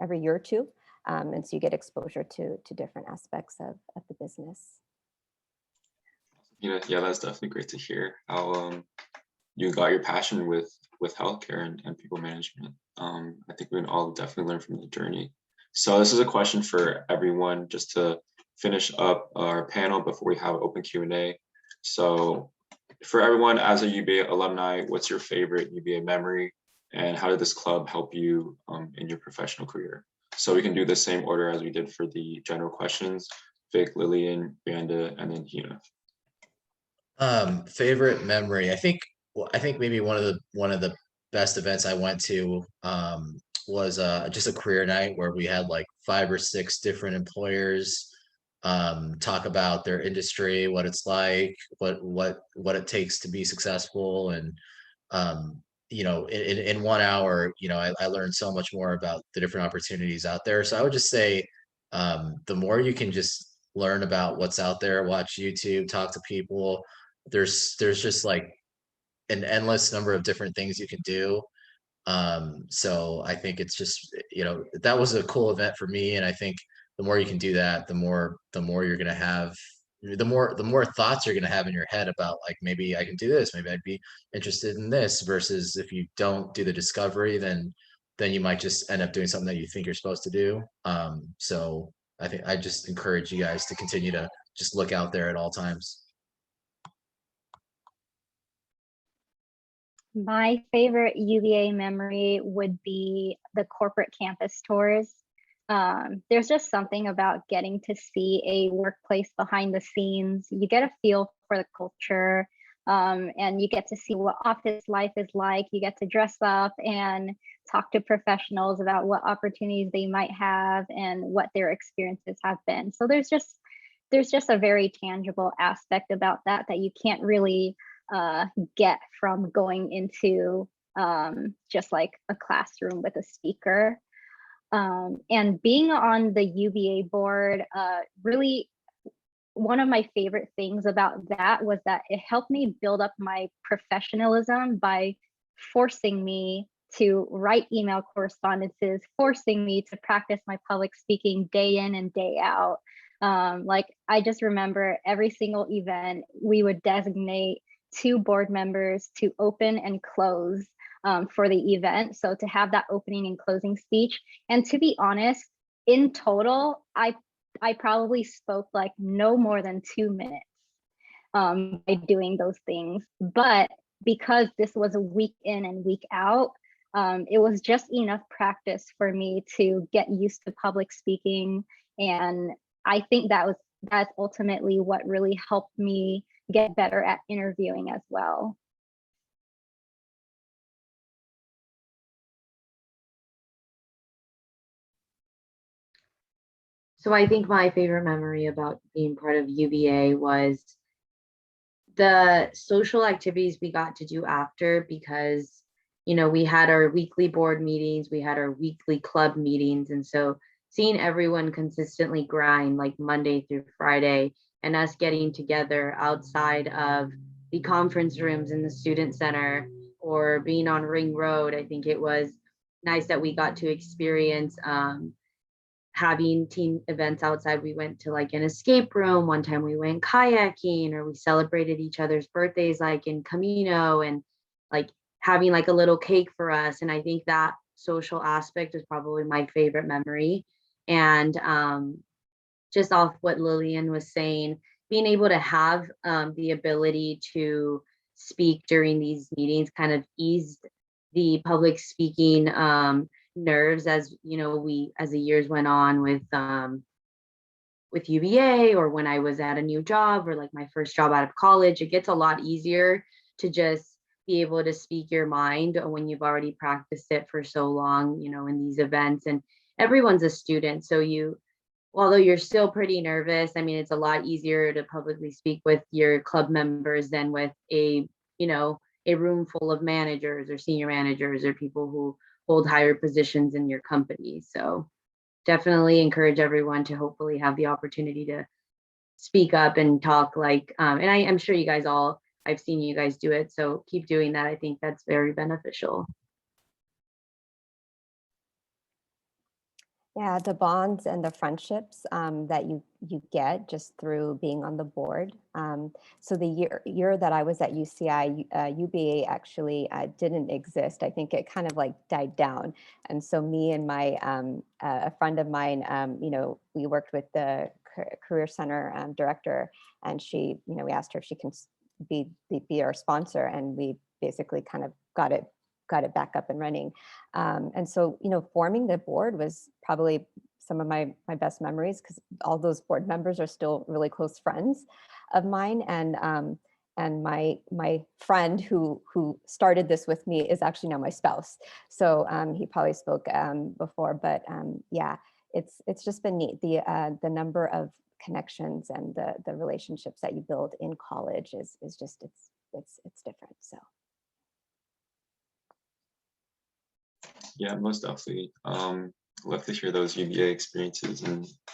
S7: year or two. And so you get exposure to different aspects of the business.
S2: Yeah, that's definitely great to hear how you got your passion with healthcare and people management. I think we can all definitely learn from the journey. So this is a question for everyone, just to finish up our panel before we have open Q&A. So for everyone, as a UBA alumni, what's your favorite UBA memory, and how did this club help you in your professional career? So we can do the same order as we did for the general questions: Vic, Lillian, Brianda, and then Hina.
S5: Favorite memory. I think maybe one of the best events I went to was just a career night where we had like 5 or 6 different employers talk about their industry, what it's like, what it takes to be successful. And you know, in 1 hour, you know, I learned so much more about the different opportunities out there. So I would just say, the more you can just learn about what's out there, watch YouTube, talk to people, there's just like an endless number of different things you can do. So I think it's just, you know, that was a cool event for me. And I think the more you can do that, the more you're gonna have, the more thoughts you're gonna have in your head about like, maybe I can do this, maybe I'd be interested in this, versus if you don't do the discovery, then you might just end up doing something that you think you're supposed to do. So I think I just encourage you guys to continue to just look out there at all times.
S4: My favorite UVA memory would be the corporate campus tours. There's just something about getting to see a workplace behind the scenes. You get a feel for the culture, and you get to see what office life is like. You get to dress up and talk to professionals about what opportunities they might have and what their experiences have been. So there's just a very tangible aspect about that you can't really get from going into just like a classroom with a speaker. And being on the UBA board, really one of my favorite things about that was that it helped me build up my professionalism by forcing me to write email correspondences, forcing me to practice my public speaking day in and day out. Like I just remember every single event, we would designate 2 board members to open and close for the event. So to have that opening and closing speech. And to be honest, in total, I probably spoke like no more than 2 minutes by doing those things. But because this was a week in and week out, it was just enough practice for me to get used to public speaking. And I think that's ultimately what really helped me get better at interviewing as well.
S6: So I think my favorite memory about being part of UBA was the social activities we got to do after, because, you know, we had our weekly board meetings, we had our weekly club meetings. And so seeing everyone consistently grind like Monday through Friday, and us getting together outside of the conference rooms in the student center or being on Ring Road, I think it was nice that we got to experience having team events outside. We went to like an escape room. One time we went kayaking, or we celebrated each other's birthdays like in Camino, and like having like a little cake for us. And I think that social aspect is probably my favorite memory. And just off what Lillian was saying, being able to have the ability to speak during these meetings kind of eased the public speaking nerves, as you know, as the years went on with UBA, or when I was at a new job, or like my first job out of college. It gets a lot easier to just be able to speak your mind when you've already practiced it for so long, you know, in these events. And everyone's a student, so although you're still pretty nervous, I mean, it's a lot easier to publicly speak with your club members than with a room full of managers or senior managers or people who hold higher positions in your company. So definitely encourage everyone to hopefully have the opportunity to speak up and talk, like, and I'm sure you guys I've seen you guys do it, so keep doing that. I think that's very beneficial.
S7: Yeah, the bonds and the friendships that you get just through being on the board. So the year that I was at UCI, UBA actually didn't exist. I think it kind of like died down. And so me and my a friend of mine, we worked with the Career Center director, and she, we asked her if she can be our sponsor, and we basically kind of got it back up and running. And so, forming the board was probably some of my best memories, because all those board members are still really close friends of mine. And my friend who started this with me is actually now my spouse. So he probably spoke before, but yeah, it's just been neat. The number of connections and the relationships that you build in college is just, it's different. So.
S2: Yeah, most definitely. Love to hear those UBA experiences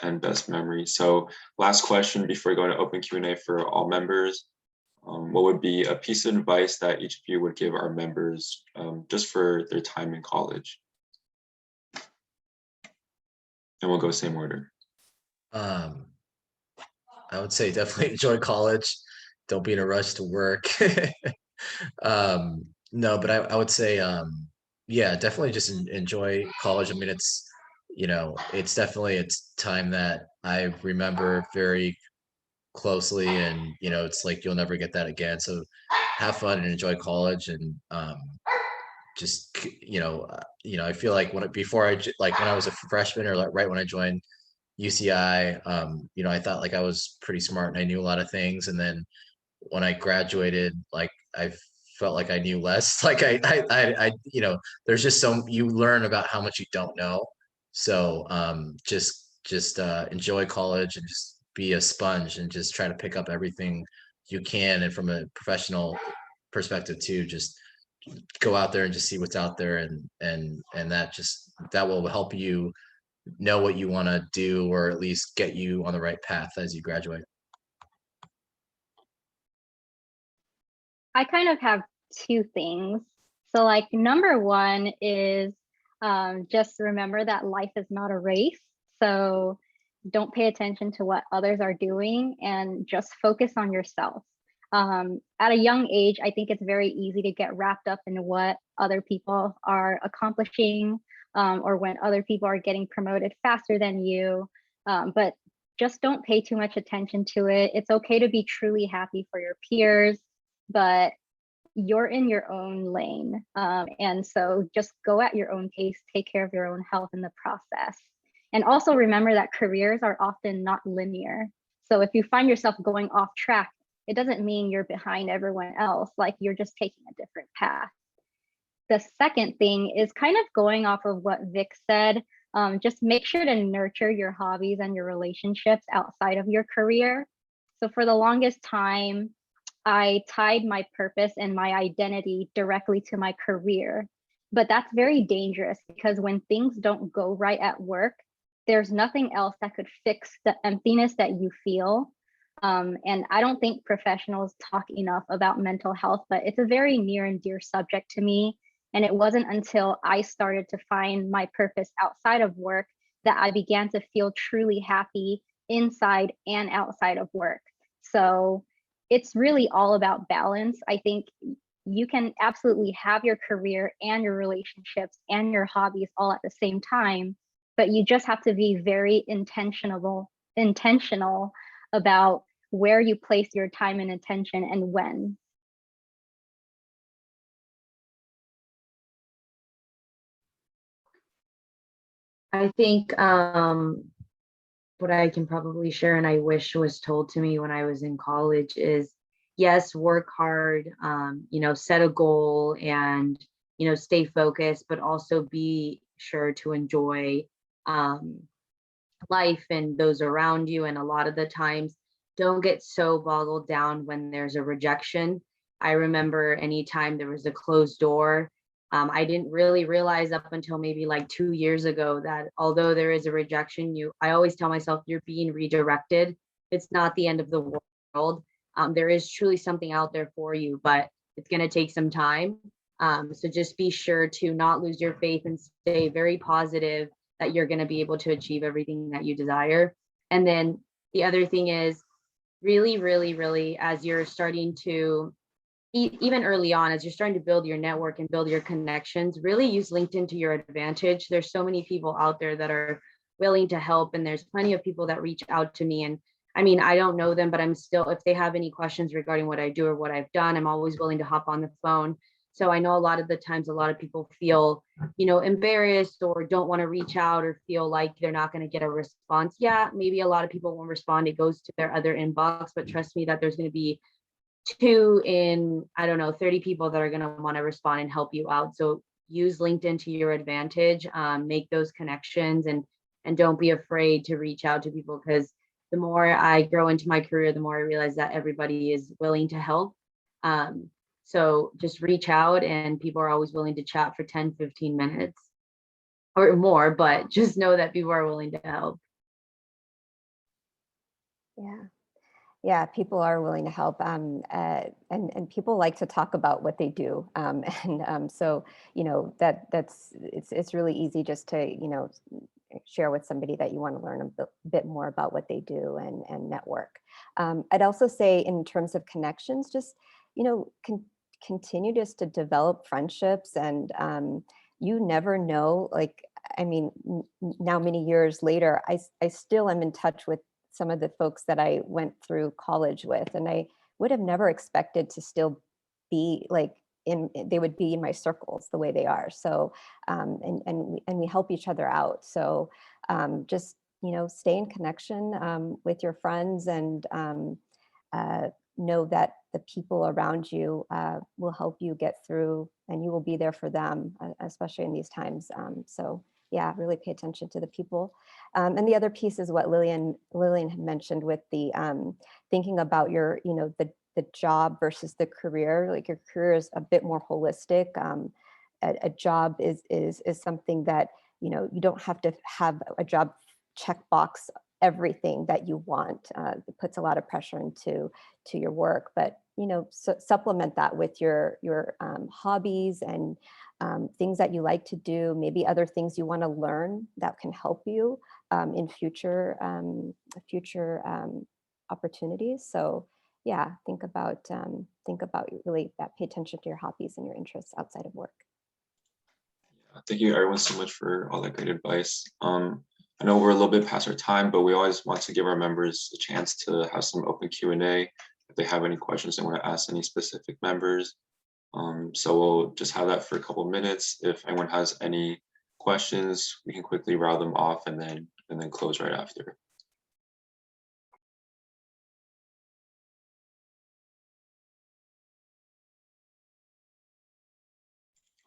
S2: and best memories. So last question before going to open Q&A for all members. What would be a piece of advice that each of you would give our members just for their time in college? And we'll go same order.
S5: I would say definitely enjoy college. Don't be in a rush to work. No, but I would say, yeah, definitely just enjoy college. I mean, it's, it's definitely a time that I remember very closely, and, it's like, you'll never get that again. So have fun and enjoy college. And, just, I feel like like when I was a freshman, or like right when I joined UCI, I thought like I was pretty smart and I knew a lot of things. And then when I graduated, like I felt like I knew less. Like there's just you learn about how much you don't know. So just enjoy college and just be a sponge and just try to pick up everything you can. And from a professional perspective too, just go out there and just see what's out there, and that will help you know what you want to do, or at least get you on the right path as you graduate.
S4: I kind of have two things. So like number one is just remember that life is not a race. So don't pay attention to what others are doing and just focus on yourself. At a young age, I think it's very easy to get wrapped up in what other people are accomplishing, or when other people are getting promoted faster than you. But just don't pay too much attention to it. It's okay to be truly happy for your peers, but you're in your own lane. And so just go at your own pace, take care of your own health in the process. And also remember that careers are often not linear. So if you find yourself going off track, it doesn't mean you're behind everyone else, like you're just taking a different path. The second thing is kind of going off of what Vic said. Just make sure to nurture your hobbies and your relationships outside of your career. So for the longest time, I tied my purpose and my identity directly to my career. But that's very dangerous, because when things don't go right at work, there's nothing else that could fix the emptiness that you feel. And I don't think professionals talk enough about mental health, but it's a very near and dear subject to me. And it wasn't until I started to find my purpose outside of work that I began to feel truly happy inside and outside of work. So it's really all about balance. I think you can absolutely have your career and your relationships and your hobbies all at the same time, but you just have to be very intentional about where you place your time and attention and when.
S6: I think what I can probably share, and I wish was told to me when I was in college, is yes, work hard, set a goal and, stay focused, but also be sure to enjoy life and those around you. And a lot of the times, don't get so boggled down when there's a rejection. I remember anytime there was a closed door, I didn't really realize up until maybe like 2 years ago that although there is a rejection, I always tell myself you're being redirected. It's not the end of the world. There is truly something out there for you, but it's going to take some time. So just be sure to not lose your faith and stay very positive that you're going to be able to achieve everything that you desire. And then the other thing is really, really, really, as you're starting to, even early on, as you're starting to build your network and build your connections, really use LinkedIn to your advantage. There's so many people out there that are willing to help. And there's plenty of people that reach out to me. And I mean, I don't know them, but I'm still, if they have any questions regarding what I do or what I've done, I'm always willing to hop on the phone. So I know a lot of the times, a lot of people feel, embarrassed or don't want to reach out or feel like they're not going to get a response. Yeah, maybe a lot of people won't respond. It goes to their other inbox, but trust me that there's going to be 2 in, 30 people that are going to want to respond and help you out. So use LinkedIn to your advantage, make those connections, and don't be afraid to reach out to people, because the more I grow into my career, the more I realize that everybody is willing to help. So just reach out, and people are always willing to chat for 10, 15 minutes or more, but just know that people are willing to help.
S7: Yeah. Yeah, people are willing to help, and people like to talk about what they do, so it's really easy just to share with somebody that you want to learn a bit more about what they do and network. I'd also say in terms of connections, just continue just to develop friendships, and you never know. Like, I mean, now many years later, I still am in touch with some of the folks that I went through college with, and I would have never expected to still be like they would be in my circles the way they are. So, and we help each other out. So, just stay in connection with your friends, and know that the people around you will help you get through, and you will be there for them, especially in these times. So yeah, really pay attention to the people. And the other piece is what Lillian had mentioned with the thinking about your, the job versus the career. Like, your career is a bit more holistic. A job is something that, you don't have to have a job checkbox everything that you want. It puts a lot of pressure into your work, but supplement that with your hobbies and things that you like to do, maybe other things you want to learn that can help you in future opportunities. So yeah, think about really that. Pay attention to your hobbies and your interests outside of work.
S2: Thank you everyone so much for all that great advice. I know we're a little bit past our time, but we always want to give our members a chance to have some open Q&A if they have any questions they want to ask any specific members. So we'll just have that for a couple of minutes. If anyone has any questions, we can quickly rattle them off and then close right after.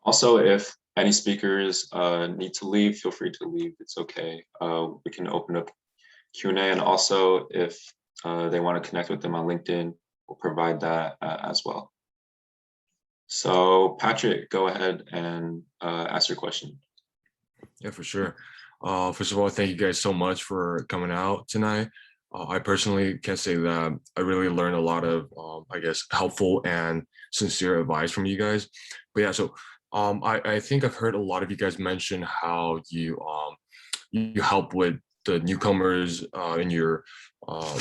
S2: Also, if any speakers need to leave, feel free to leave. It's okay. We can open up Q&A, and also if they want to connect with them on LinkedIn, we'll provide that as well. So Patrick, go ahead and ask your question.
S8: Yeah, for sure. First of all, thank you guys so much for coming out tonight. I personally can say that I really learned a lot of, I guess, helpful and sincere advice from you guys. But yeah, so I think I've heard a lot of you guys mention how you help with the newcomers in your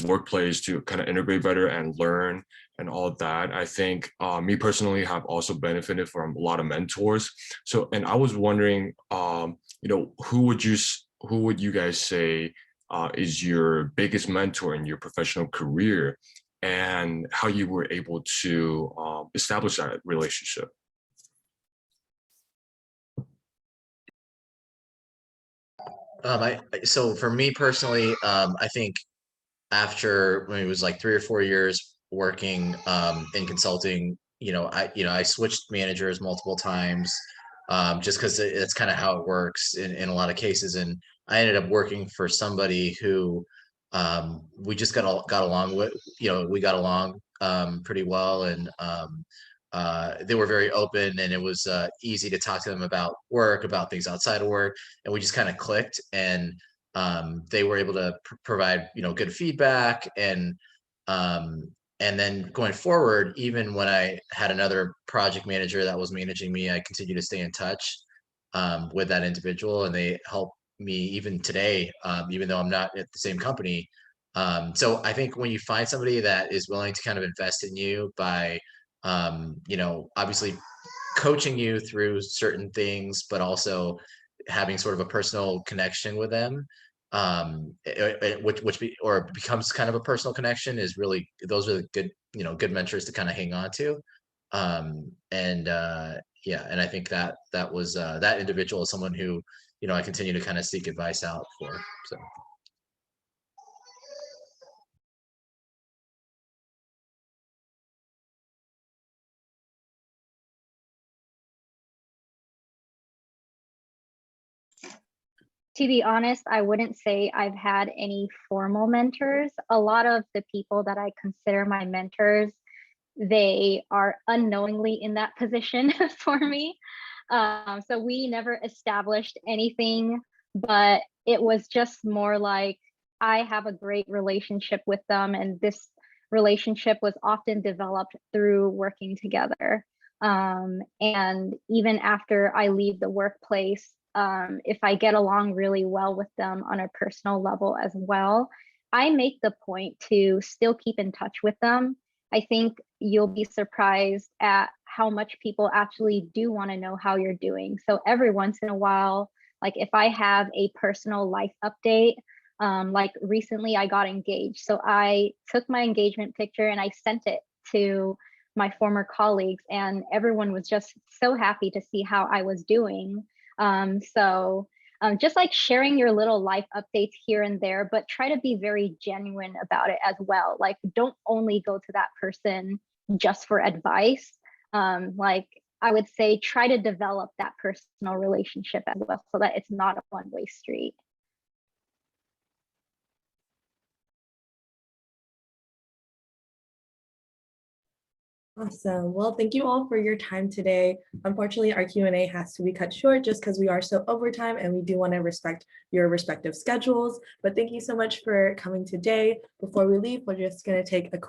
S8: workplace to kind of integrate better and learn and all of that. I think me personally have also benefited from a lot of mentors. So, and I was wondering, who would you guys say is your biggest mentor in your professional career, and how you were able to establish that relationship?
S5: So for me personally, I think after when it was like 3 or 4 years working in consulting, I switched managers multiple times, just because it's kind of how it works in a lot of cases. And I ended up working for somebody who we just got along with. We got along pretty well, and they were very open, and it was easy to talk to them about work, about things outside of work, and we just kind of clicked. And they were able to provide good feedback, and then going forward, even when I had another project manager that was managing me, I continued to stay in touch with that individual, and they help me even today, even though I'm not at the same company. So I think when you find somebody that is willing to kind of invest in you by obviously coaching you through certain things, but also having sort of a personal connection with them, or becomes kind of a personal connection, is really, those are the good mentors to kind of hang on to. Yeah, and I think that was that individual is someone who I continue to kind of seek advice out for. So.
S4: To be honest, I wouldn't say I've had any formal mentors. A lot of the people that I consider my mentors, they are unknowingly in that position for me. So we never established anything, but it was just more like I have a great relationship with them, and this relationship was often developed through working together. And even after I leave the workplace, if I get along really well with them on a personal level as well, I make the point to still keep in touch with them. I think you'll be surprised at how much people actually do want to know how you're doing. So every once in a while, like if I have a personal life update, like recently I got engaged. So I took my engagement picture and I sent it to my former colleagues, and everyone was just so happy to see how I was doing. Just like sharing your little life updates here and there, but try to be very genuine about it as well. Like, don't only go to that person just for advice. Like, I would say try to develop that personal relationship as well, so that it's not a one-way street.
S1: Awesome. Well, thank you all for your time today. Unfortunately, our Q&A has to be cut short just because we are so overtime and we do want to respect your respective schedules. But thank you so much for coming today. Before we leave, we're just going to take a quick